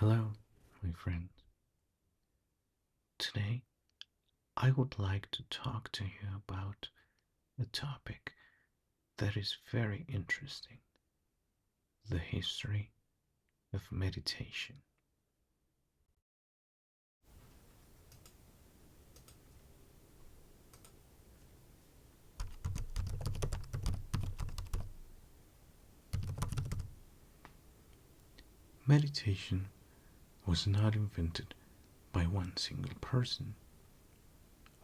Hello, my friends. Today, I would like to talk to you about a topic that is very interesting: the history of meditation. Meditation was not invented by one single person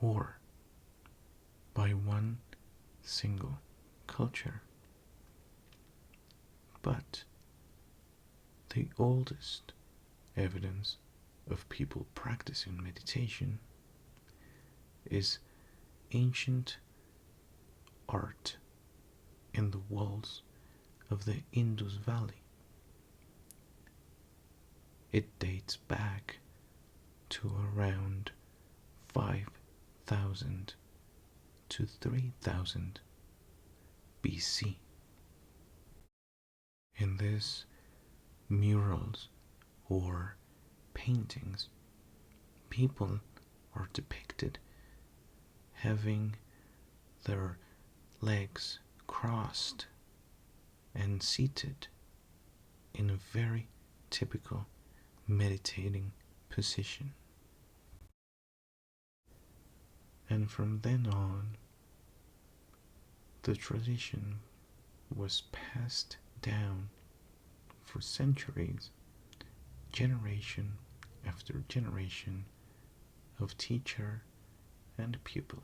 or by one single culture, but the oldest evidence of people practicing meditation is ancient art in the walls of the Indus Valley. It dates back to around 5,000 to 3,000 BC. In these murals or paintings, people are depicted having their legs crossed and seated in a very typical meditating position. And from then on, the tradition was passed down for centuries, generation after generation of teacher and pupil,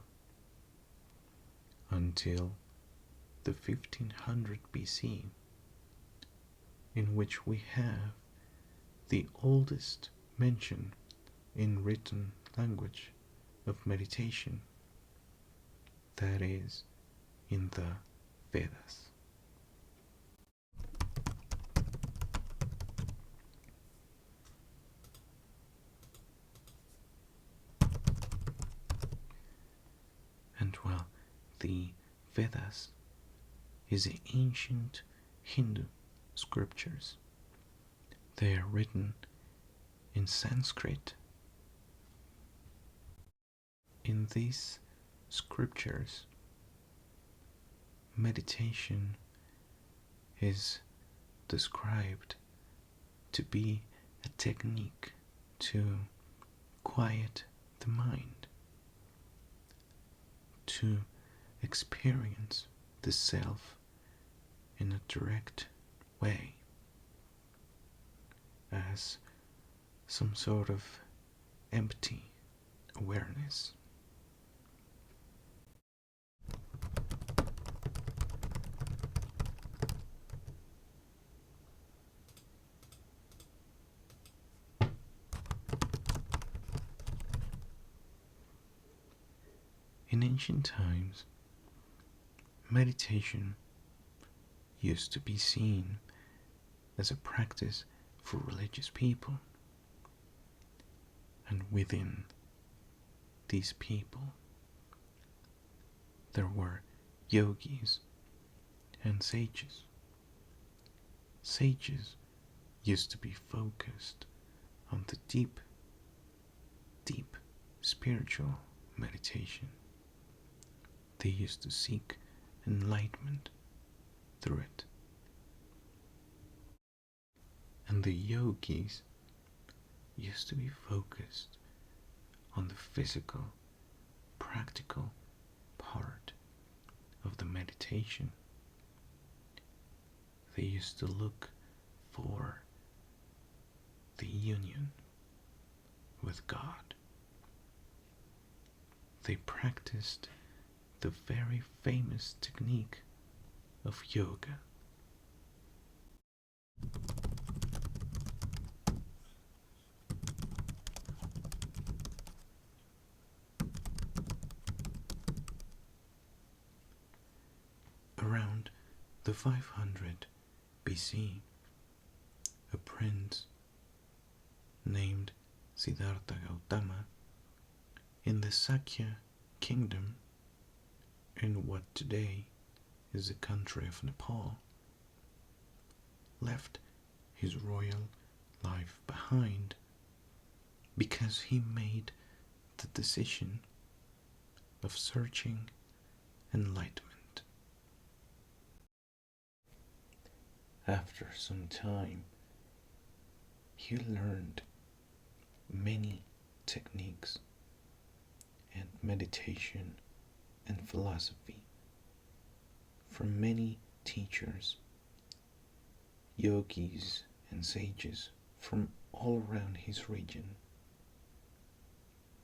until the 1500 BC, in which we have the oldest mention in written language of meditation, that is, in the Vedas. And well, the Vedas is the ancient Hindu scriptures. They are written in Sanskrit. In these scriptures, meditation is described to be a technique to quiet the mind, to experience the self in a direct way, as some sort of empty awareness. In ancient times, meditation used to be seen as a practice for religious people, and within these people there were yogis and sages. Sages used to be focused on the deep, deep spiritual meditation. They used to seek enlightenment through it. And the yogis used to be focused on the physical, practical part of the meditation. They used to look for the union with God. They practiced the very famous technique of yoga. Around the 500 BC, a prince named Siddhartha Gautama in the Sakya kingdom, in what today is the country of Nepal, left his royal life behind because he made the decision of searching enlightenment. After some time, he learned many techniques and meditation and philosophy from many teachers, yogis, and sages from all around his region.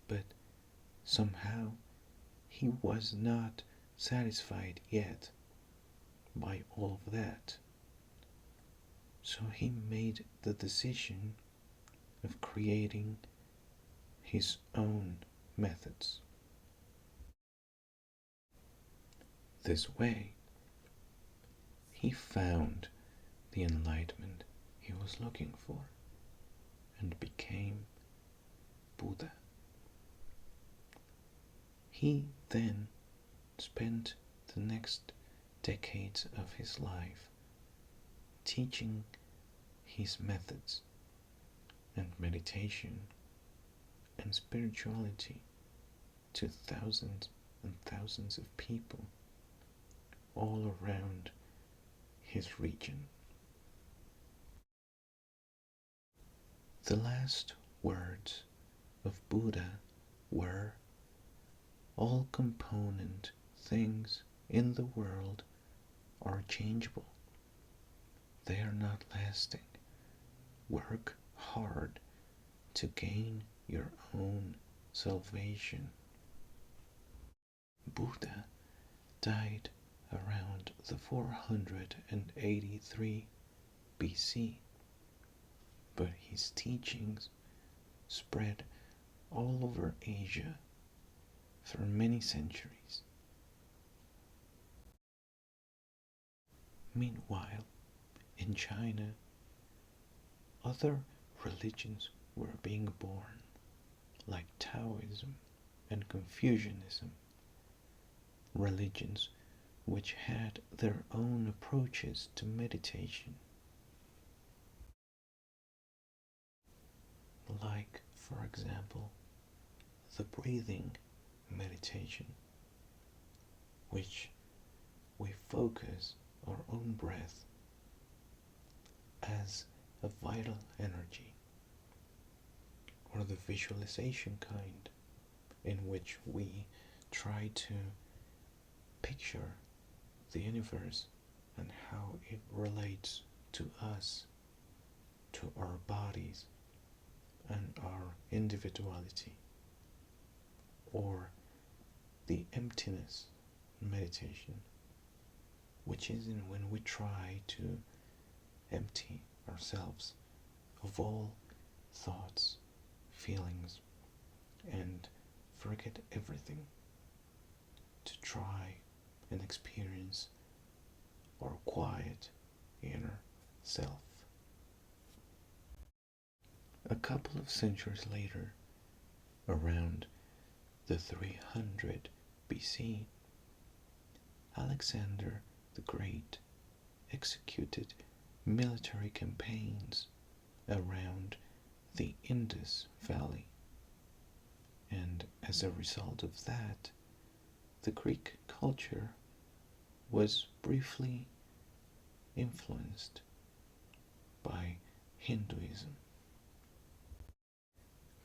But somehow he was not satisfied yet by all of that. So he made the decision of creating his own methods. This way, he found the enlightenment he was looking for and became Buddha. He then spent the next decades of his life teaching his methods and meditation and spirituality to thousands and thousands of people all around his region. The last words of Buddha were, "All component things in the world are changeable. They are not lasting. Work hard to gain your own salvation." Buddha died around the 483 BC, but his teachings spread all over Asia for many centuries. Meanwhile, in China, other religions were being born, like Taoism and Confucianism, religions which had their own approaches to meditation. Like, for example, the breathing meditation, which we focus our own breath as a vital energy, or the visualization kind, in which we try to picture the universe and how it relates to us, to our bodies, and our individuality, or the emptiness meditation, which is when we try to empty ourselves of all thoughts, feelings, and forget everything to try and experience our quiet inner self. A couple of centuries later, around the 300 BC, Alexander the Great executed military campaigns around the Indus Valley, and as a result of that, the Greek culture was briefly influenced by Hinduism.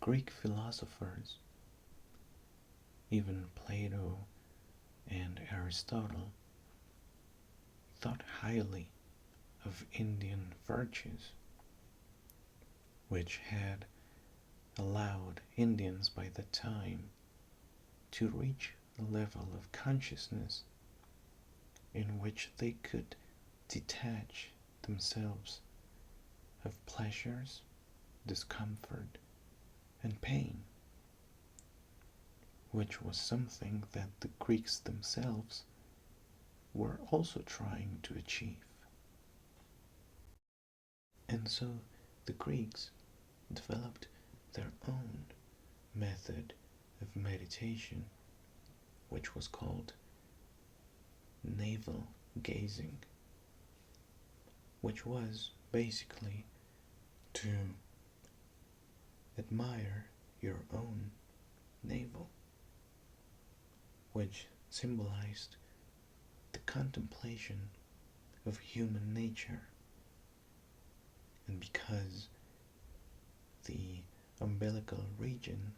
Greek philosophers, even Plato and Aristotle, thought highly of Indian virtues, which had allowed Indians by the time to reach a level of consciousness in which they could detach themselves of pleasures, discomfort, and pain, which was something that the Greeks themselves were also trying to achieve. And so the Greeks developed their own method of meditation, which was called navel gazing, which was basically to admire your own navel, which symbolized the contemplation of human nature. And because the umbilical region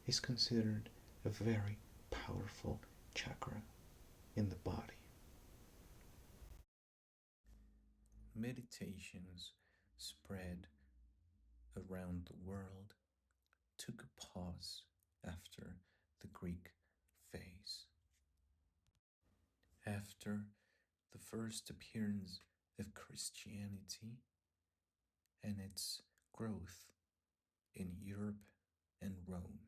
is considered a very powerful chakra in the body. Meditations spread around the world took a pause after the Greek phase. After the first appearance of Christianity and its growth in Europe and Rome.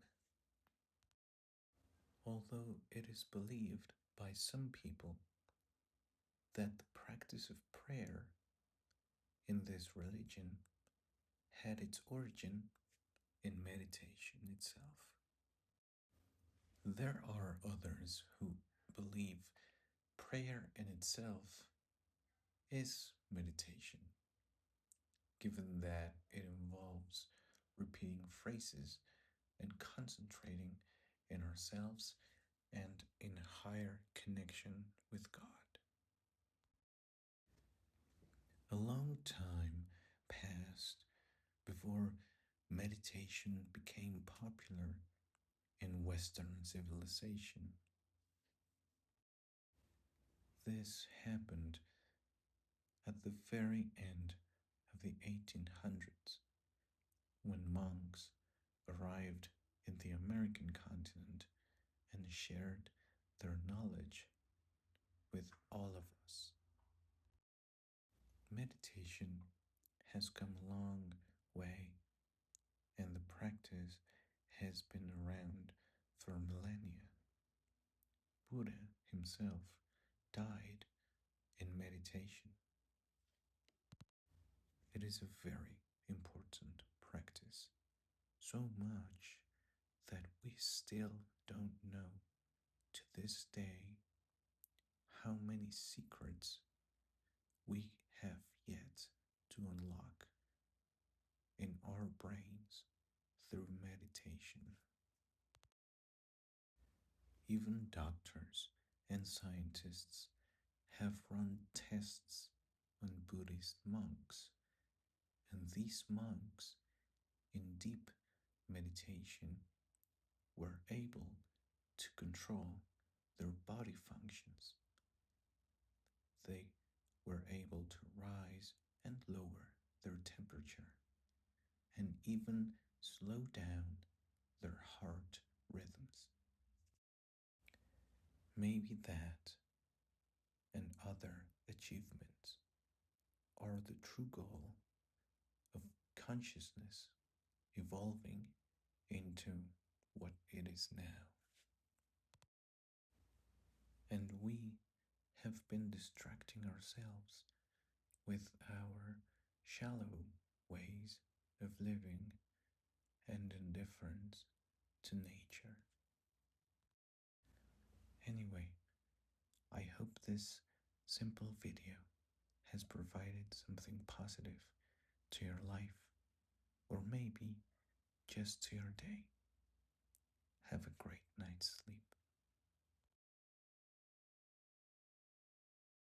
Although it is believed by some people that the practice of prayer in this religion had its origin in meditation itself. There are others who believe prayer in itself is meditation, given that it involves repeating phrases and concentrating in ourselves and in a higher connection with God. A long time passed before meditation became popular in Western civilization. This happened at the very end of the 1800s when monks arrived in the American continent and shared their knowledge with all of us. Meditation has come a long way, and the practice has been around for millennia. Buddha himself died in meditation. It is a very important practice, so much that we still don't know to this day how many secrets we have yet to unlock in our brains through meditation. Even doctors and scientists have run tests on Buddhist monks, and these monks, in deep meditation, were able to control their body functions. They were able to rise and lower their temperature and even slow down their heart rhythms. Maybe that and other achievements are the true goal of consciousness evolving into what it is now. And we have been distracting ourselves with our shallow ways of living and indifference to nature. Anyway, I hope this simple video has provided something positive to your life, or maybe just to your day. Have a great night's sleep.